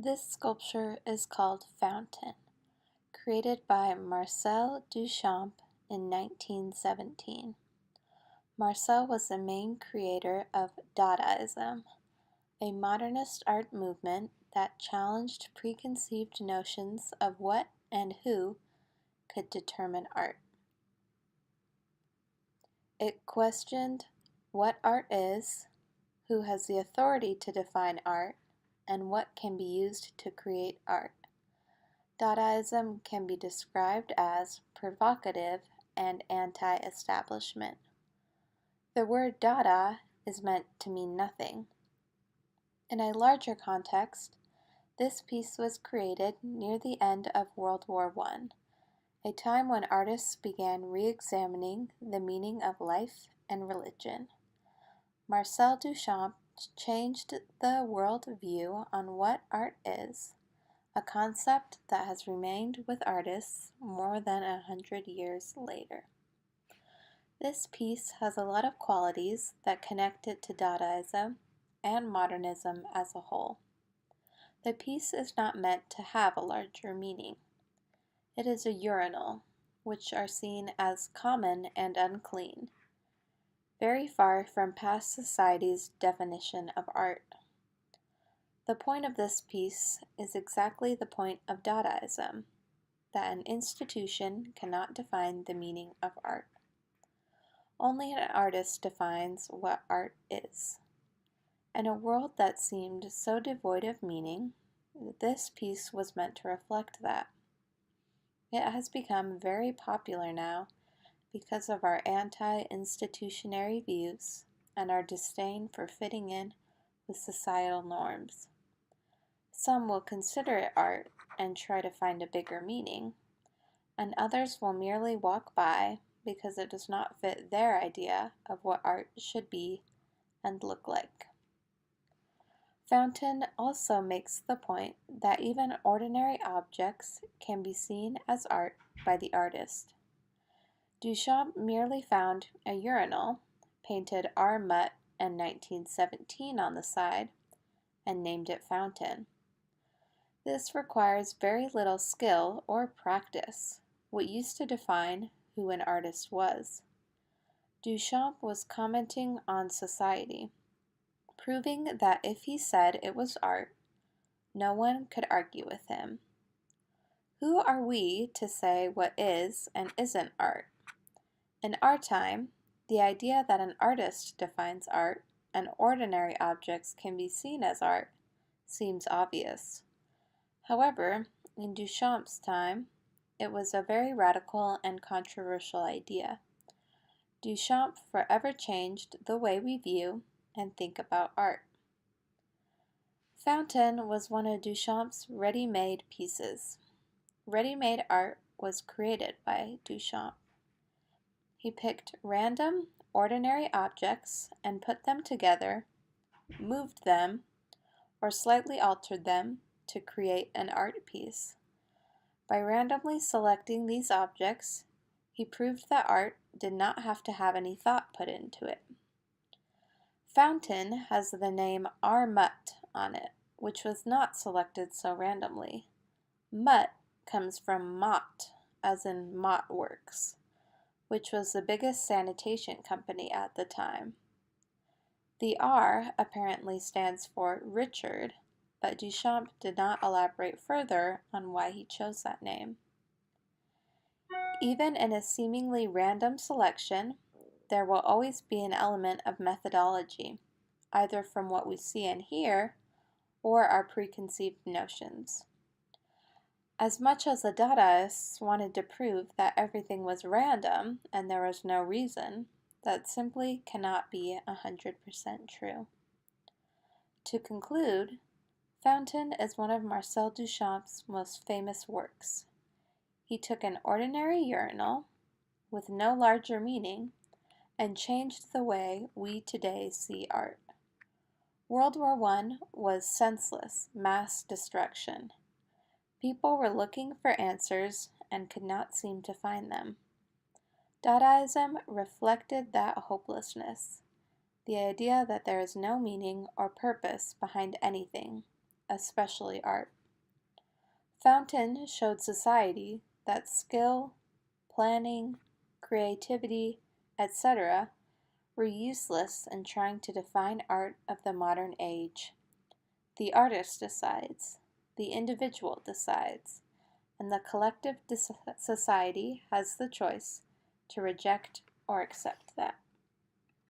This sculpture is called Fountain, created by Marcel Duchamp in 1917. Marcel was the main creator of Dadaism, a modernist art movement that challenged preconceived notions of what and who could determine art. It questioned what art is, who has the authority to define art, and what can be used to create art. Dadaism can be described as provocative and anti-establishment. The word Dada is meant to mean nothing. In a larger context, this piece was created near the end of World War I, a time when artists began re-examining the meaning of life and religion. Marcel Duchamp changed the world view on what art is, a concept that has remained with artists more than 100 years later. This piece has a lot of qualities that connect it to Dadaism and modernism as a whole. The piece is not meant to have a larger meaning. It is a urinal, which are seen as common and unclean, very far from past society's definition of art. The point of this piece is exactly the point of Dadaism, that an institution cannot define the meaning of art. Only an artist defines what art is. In a world that seemed so devoid of meaning, this piece was meant to reflect that. It has become very popular now because of our anti-institutionary views and our disdain for fitting in with societal norms. Some will consider it art and try to find a bigger meaning, and others will merely walk by because it does not fit their idea of what art should be and look like. Fountain also makes the point that even ordinary objects can be seen as art by the artist. Duchamp merely found a urinal, painted R. Mutt in 1917 on the side, and named it Fountain. This requires very little skill or practice, what used to define who an artist was. Duchamp was commenting on society, proving that if he said it was art, no one could argue with him. Who are we to say what is and isn't art? In our time, the idea that an artist defines art and ordinary objects can be seen as art seems obvious. However, in Duchamp's time, it was a very radical and controversial idea. Duchamp forever changed the way we view and think about art. Fountain was one of Duchamp's ready-made pieces. Ready-made art was created by Duchamp. He picked random, ordinary objects and put them together, moved them, or slightly altered them to create an art piece. By randomly selecting these objects, he proved that art did not have to have any thought put into it. Fountain has the name R. Mutt on it, which was not selected so randomly. Mutt comes from Mott, as in Mott Works, which was the biggest sanitation company at the time. The R apparently stands for Richard, but Duchamp did not elaborate further on why he chose that name. Even in a seemingly random selection, there will always be an element of methodology, either from what we see and hear, or our preconceived notions. As much as the Dadaists wanted to prove that everything was random and there was no reason, that simply cannot be 100% true. To conclude, Fountain is one of Marcel Duchamp's most famous works. He took an ordinary urinal, with no larger meaning, and changed the way we today see art. World War I was senseless mass destruction. People were looking for answers and could not seem to find them. Dadaism reflected that hopelessness, the idea that there is no meaning or purpose behind anything, especially art. Fountain showed society that skill, planning, creativity, etc. were useless in trying to define art of the modern age. The artist decides, the individual decides, and the collective society has the choice to reject or accept that.